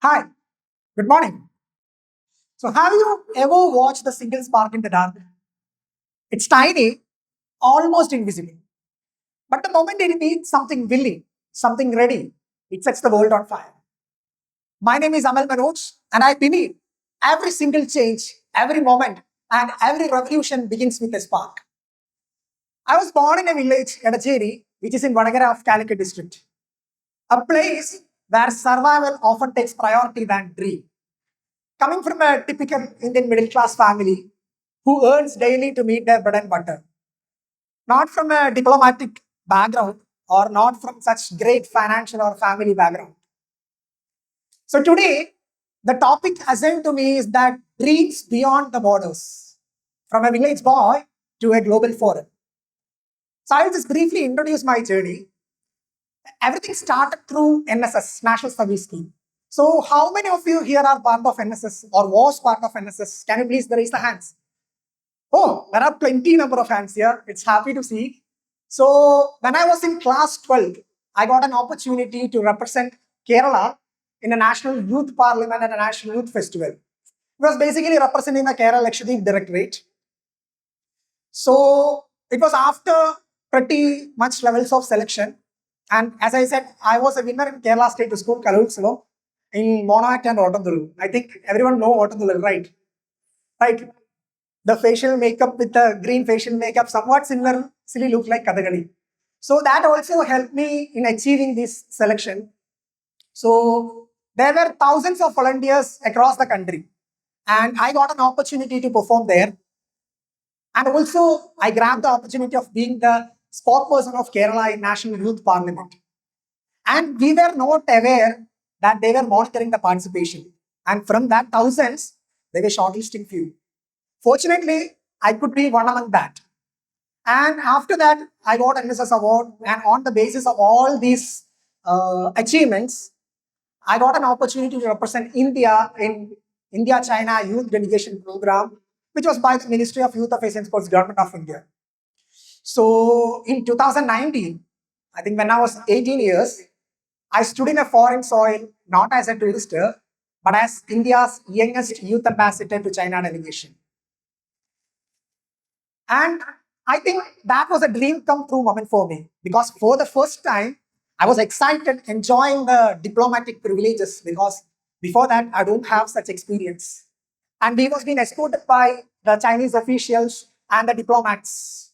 Hi, good morning. So, have you ever watched the single spark in the dark? It's tiny, almost invisible. But the moment it needs something willing, something ready, it sets the world on fire. My name is Amal Manoj, and I believe every single change, every moment, and every revolution begins with a spark. I was born in a village, Edacheri, which is in Vadagara of Calicut district, a place where survival often takes priority than dream. Coming from a typical Indian middle class family who earns daily to meet their bread and butter, not from a diplomatic background or not from such great financial or family background. So today, the topic assigned to me is that dreams beyond the borders, from a village boy to a global forum. So I will just briefly introduce my journey. Everything started through NSS, National Service Scheme. So how many of you here are part of NSS or was part of NSS? Can you please raise the hands? Oh, there are plenty number of hands here. It's happy to see. So when I was in class 12, I got an opportunity to represent Kerala in a national youth parliament and a national youth festival. It was basically representing the Kerala Lakshadweep Directorate. So it was after pretty much levels of selection. And as I said, I was a winner in Kerala State School, Kalutsulo, in Monarch and Otandulu. I think everyone know Otandulu, right? Right. The facial makeup with the green facial makeup, somewhat similar, silly look like Kathakali. So that also helped me in achieving this selection. So there were thousands of volunteers across the country, and I got an opportunity to perform there. And also, I grabbed the opportunity of being the spokesperson of Kerala in National Youth Parliament. And we were not aware that they were monitoring the participation. And from that thousands, they were shortlisting few. Fortunately, I could be one among that. And after that, I got NSS award. And on the basis of all these achievements, I got an opportunity to represent India in India China Youth Delegation program, which was by the Ministry of Youth Affairs and Sports, Government of India. So in 2019, I think when I was 18 years, I stood in a foreign soil, not as a tourist, but as India's youngest youth ambassador to China delegation. And I think that was a dream come true moment for me because for the first time, I was excited, enjoying the diplomatic privileges because before that, I don't have such experience. And we was being escorted by the Chinese officials and the diplomats.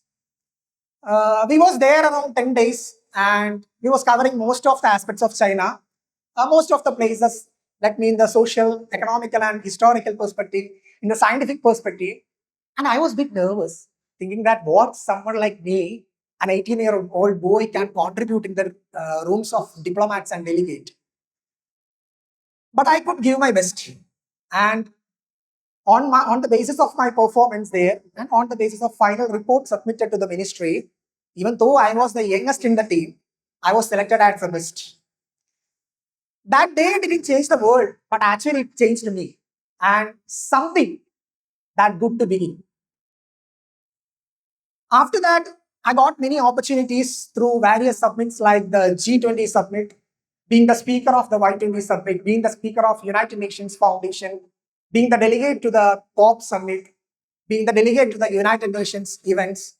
We was there around 10 days and we was covering most of the aspects of China, most of the places, that mean the social, economical and historical perspective, in the scientific perspective. And I was a bit nervous, thinking that what someone like me, an 18-year-old boy, can contribute in the rooms of diplomats and delegate. But I could give my best. And on the basis of my performance there, and on the basis of final report submitted to the ministry, even though I was the youngest in the team, I was selected as the best. That day didn't change the world, but actually it changed me. And something that good to begin. After that, I got many opportunities through various summits like the G20 Summit, being the speaker of the Y20 Summit, being the speaker of United Nations Foundation, being the delegate to the COP Summit, being the delegate to the United Nations events,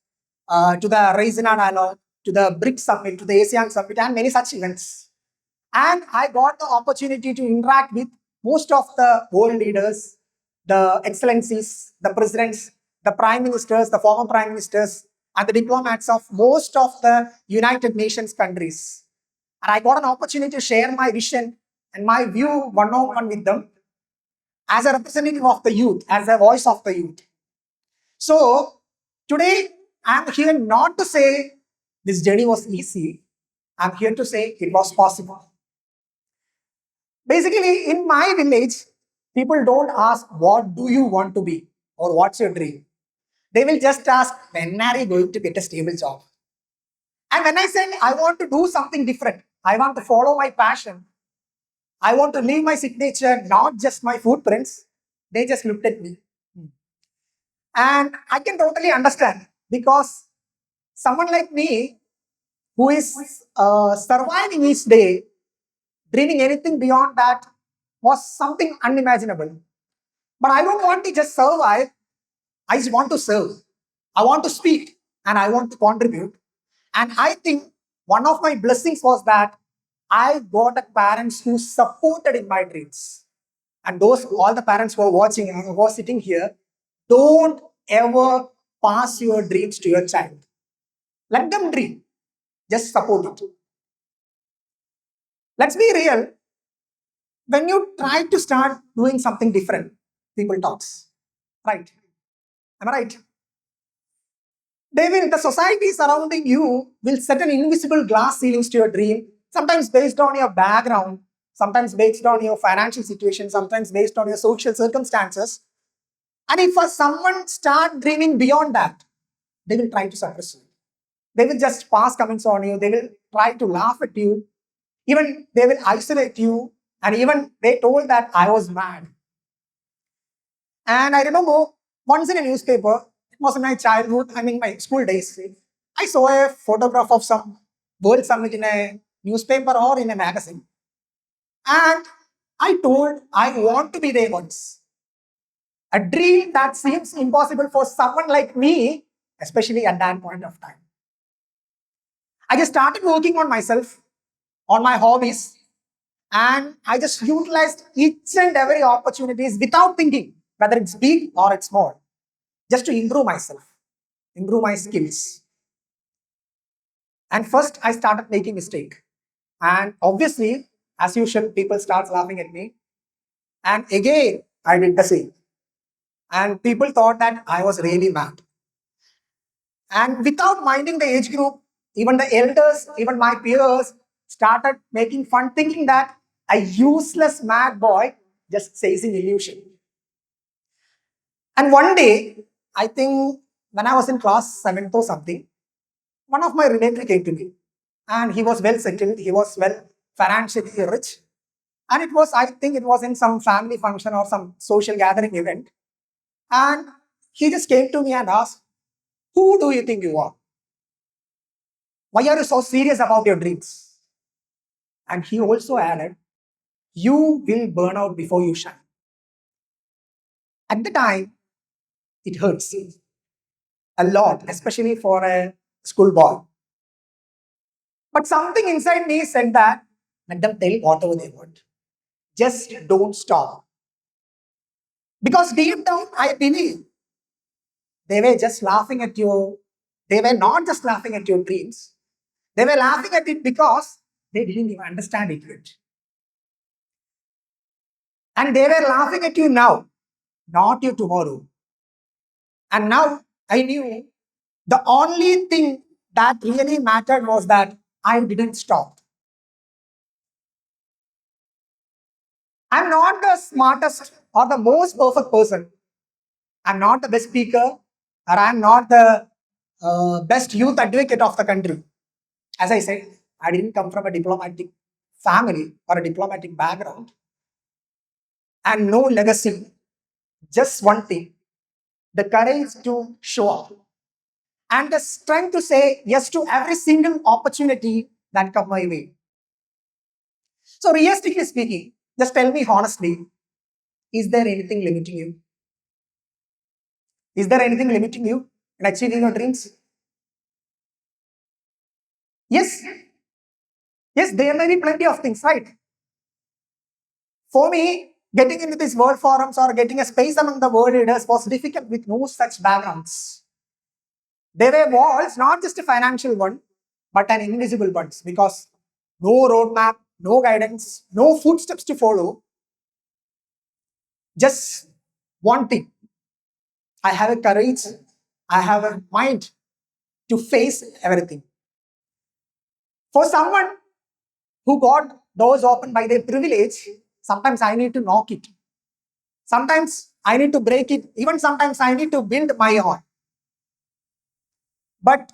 to the Raisina Dialogue, to the BRICS Summit, to the ASEAN Summit, and many such events. And I got the opportunity to interact with most of the world leaders, the excellencies, the presidents, the prime ministers, the former prime ministers, and the diplomats of most of the United Nations countries. And I got an opportunity to share my vision and my view one-on-one with them as a representative of the youth, as a voice of the youth. So today, I'm here not to say this journey was easy. I'm here to say it was possible. Basically, in my village, people don't ask, what do you want to be? Or what's your dream? They will just ask, when are you going to get a stable job? And when I said, I want to do something different, I want to follow my passion, I want to leave my signature, not just my footprints, they just looked at me. And I can totally understand because someone like me who is surviving each day, dreaming anything beyond that, was something unimaginable. But I don't want to just survive, I just want to serve. I want to speak and I want to contribute. And I think one of my blessings was that I got a parents who supported in my dreams. And those all the parents who are watching and who are sitting here, don't ever pass your dreams to your child. Let them dream. Just support it. Let's be real. When you try to start doing something different, people talks. Right? Am I right? The society surrounding you will set an invisible glass ceilings to your dream, sometimes based on your background, sometimes based on your financial situation, sometimes based on your social circumstances. And if someone start dreaming beyond that, they will try to suppress you. They will just pass comments on you. They will try to laugh at you. Even they will isolate you. And even they told that I was mad. And I remember once in a newspaper, it was in my childhood, I mean my school days, I saw a photograph of some World Summit in a newspaper or in a magazine. And I told I want to be there once. A dream that seems impossible for someone like me, especially at that point of time. I just started working on myself, on my hobbies, and I just utilized each and every opportunities without thinking whether it's big or it's small, just to improve myself, improve my skills. And first, I started making mistake, and obviously, as usual, people start laughing at me. And again, I did the same, and people thought that I was really mad. And without minding the age group, even the elders, even my peers started making fun, thinking that a useless mad boy just chasing illusion. And one day, I think when I was in class 7th or something, one of my relatives came to me and he was well settled, he was well financially rich. And it was, I think it was in some family function or some social gathering event. And he just came to me and asked, who do you think you are? Why are you so serious about your dreams? And he also added, you will burn out before you shine. At the time, it hurts a lot, especially for a schoolboy. But something inside me said that let them tell whatever they want. Just don't stop. Because deep down, I believe they were just laughing at you. They were not just laughing at your dreams. They were laughing at it because they didn't even understand it yet. And they were laughing at you now, not you tomorrow. And now I knew the only thing that really mattered was that I didn't stop. I'm not the smartest or the most perfect person. I'm not the best speaker, or I'm not the best youth advocate of the country. As I said, I didn't come from a diplomatic family or a diplomatic background, and no legacy. Just one thing, the courage to show up and the strength to say yes to every single opportunity that come my way. So realistically speaking, just tell me honestly, is there anything limiting you? Is there anything limiting you in achieving your dreams? Yes, yes, there may be plenty of things, right? For me, getting into these world forums or getting a space among the world leaders was difficult with no such backgrounds. There were walls, not just a financial one, but an invisible ones, because no roadmap, no guidance, no footsteps to follow. Just one thing. I have a courage, I have a mind to face everything. For someone who got doors opened by their privilege, sometimes I need to knock it. Sometimes I need to break it. Even sometimes I need to build my own. But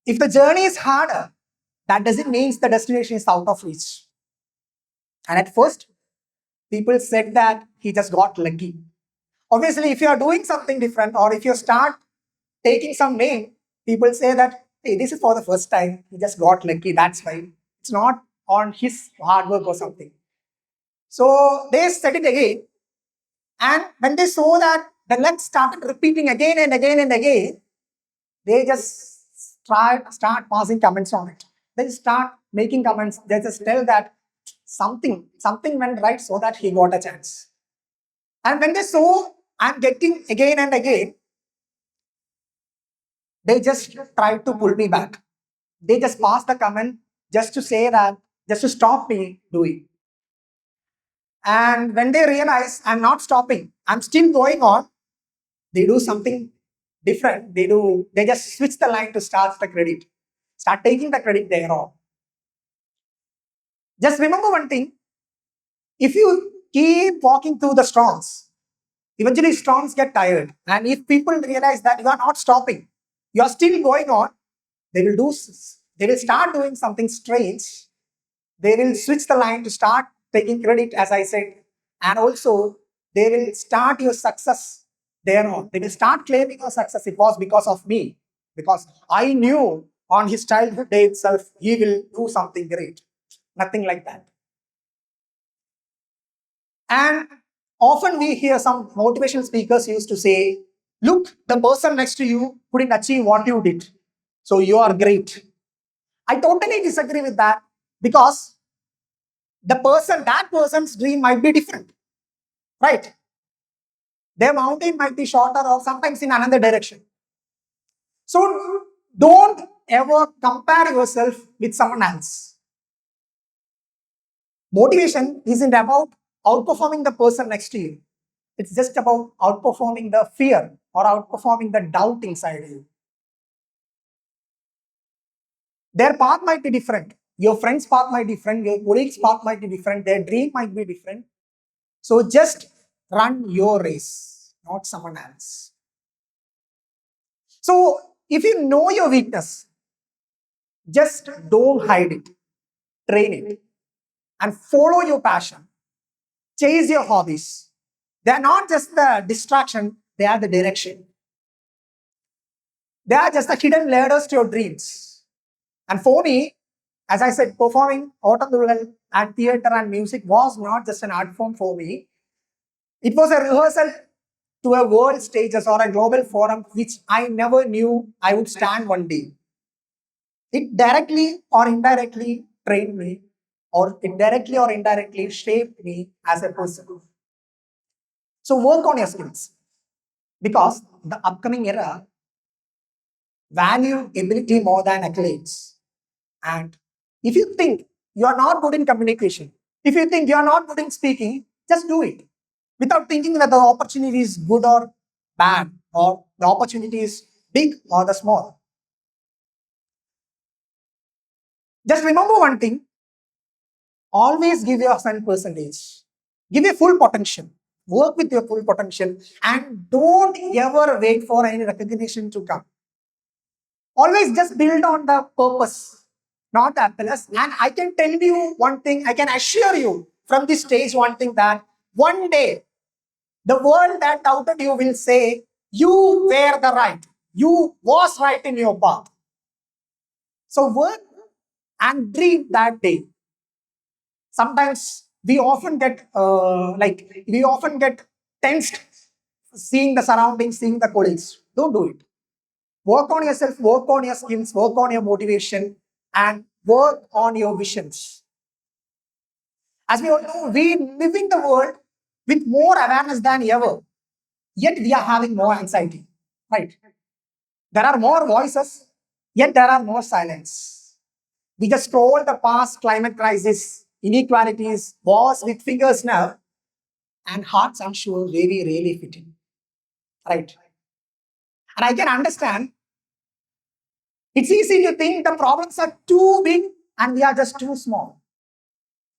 if the journey is harder, that doesn't mean the destination is out of reach. And at first, people said that he just got lucky. Obviously, if you are doing something different or if you start taking some name, people say that, hey, this is for the first time. He just got lucky. That's why. It's not on his hard work or something. So they said it again. And when they saw that the legs started repeating again and again and again, they just start passing comments on it. They start making comments. They just tell that something went right so that he got a chance. And when they saw I'm getting again and again, they just tried to pull me back. They just passed the comment just to say that, just to stop me doing. And when they realize I'm not stopping, I'm still going on, they do something different. They just switch the line to start taking the credit there on. Just remember one thing, if you keep walking through the storms, eventually storms get tired. And if people realize that you are not stopping, you are still going on, they will start doing something strange. They will switch the line to start taking credit, as I said, and also they will start your success thereon. They will start claiming your success. It was because of me, because I knew on his childhood day itself he will do something great. Nothing like that. And often we hear some motivational speakers used to say, look, the person next to you couldn't achieve what you did, so you are great. I totally disagree with that, because that person's dream might be different, right? Their mountain might be shorter or sometimes in another direction. So don't ever compare yourself with someone else. Motivation isn't about outperforming the person next to you. It's just about outperforming the fear or outperforming the doubt inside you. Their path might be different. Your friend's path might be different. Your colleague's path might be different. Their dream might be different. So just run your race, not someone else. So if you know your weakness, just don't hide it. Train it and follow your passion. Chase your hobbies. They are not just the distraction, they are the direction. They are just the hidden ladders to your dreams. And for me, as I said, performing autumn and theatre and music was not just an art form for me. It was a rehearsal to a world stages or a global forum which I never knew I would stand one day. It directly or indirectly trained me, or indirectly or indirectly shaped me as a person. So work on your skills, because the upcoming era value ability more than accolades. And if you think you are not good in communication, if you think you are not good in speaking, just do it without thinking that the opportunity is good or bad, or the opportunity is big or the small. Just remember one thing, always give your 100%. Give your full potential. Work with your full potential and don't ever wait for any recognition to come. Always just build on the purpose, not the applause. And I can tell you one thing, I can assure you from this stage one thing, that one day the world that doubted you will say, you were the right. You was right in your path. So work and dream that day. Sometimes we often get tensed seeing the surroundings, seeing the colleagues. Don't do it. Work on yourself, work on your skills, work on your motivation, and work on your visions. As we all know, we live in the world with more awareness than ever, yet we are having more anxiety, right? There are more voices, yet there are more silence. We just scroll the past climate crisis, inequalities, wars with fingers now, and hearts unsure very really fitting, right? And I can understand, it's easy to think the problems are too big and we are just too small.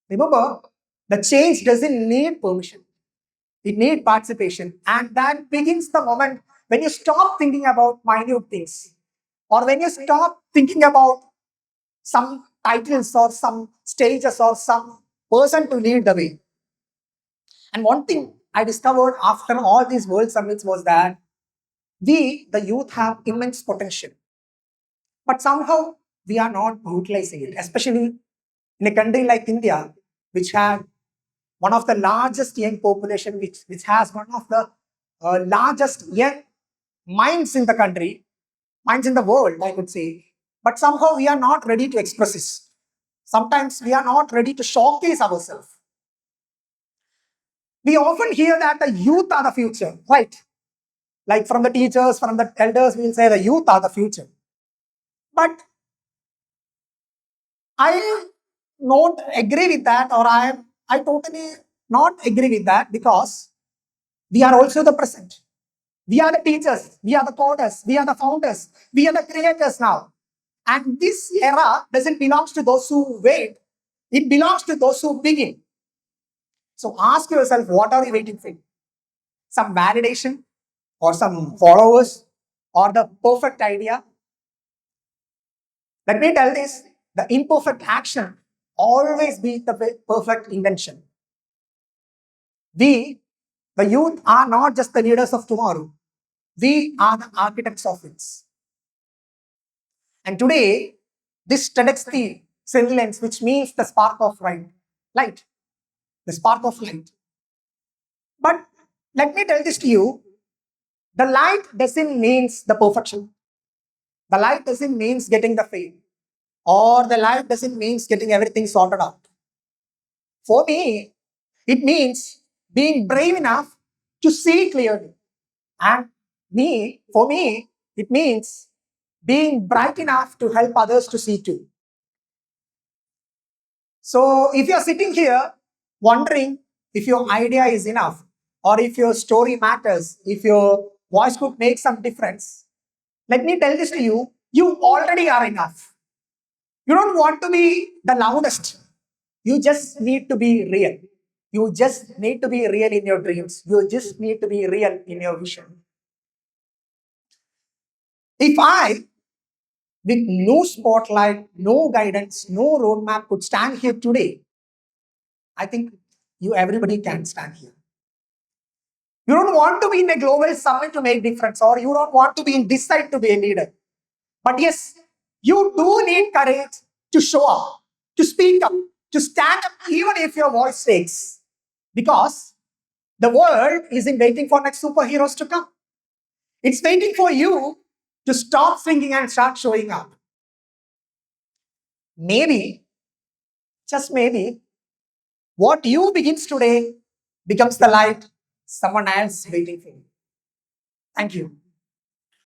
Remember, the change doesn't need permission. It needs participation. And that begins the moment when you stop thinking about minute things, or when you stop thinking about some titles or some stages or some person to lead the way. And one thing I discovered after all these world summits was that we, the youth, have immense potential. But somehow we are not utilizing it, especially in a country like India, which had one of the largest young population, which has one of the largest young minds in the country, minds in the world, I could say. But somehow we are not ready to express this. Sometimes we are not ready to showcase ourselves. We often hear that the youth are the future, right? Like from the teachers, from the elders, we will say the youth are the future. But I not agree with that, or I totally not agree with that, because we are also the present. We are the teachers, we are the coders, we are the founders, we are the creators now. And this era doesn't belong to those who wait, it belongs to those who begin. So ask yourself, what are you waiting for? Some validation, or some followers, or the perfect idea? Let me tell this, the imperfect action always beats the perfect intention. We, the youth, are not just the leaders of tomorrow. We are the architects of it. And today, this TEDx theme, silence, which means the spark of light, the spark of light. But let me tell this to you, the light doesn't mean the perfection. The light doesn't mean getting the fame. Or the light doesn't mean getting everything sorted out. For me, it means being brave enough to see clearly. And for me, it means being bright enough to help others to see too. So if you're sitting here wondering if your idea is enough, or if your story matters, if your voice could make some difference, let me tell this to you, you already are enough. You don't want to be the loudest. You just need to be real. You just need to be real in your dreams. You just need to be real in your vision. If I, with no spotlight, no guidance, no roadmap, could stand here today, I think everybody can stand here. You don't want to be in a global summit to make difference, or you don't want to be in this side to be a leader. But yes, you do need courage to show up, to speak up, to stand up, even if your voice shakes. Because the world isn't waiting for next superheroes to come. It's waiting for you to stop thinking and start showing up. Maybe, just maybe, what you begins today becomes the light someone else waiting for you. Thank you.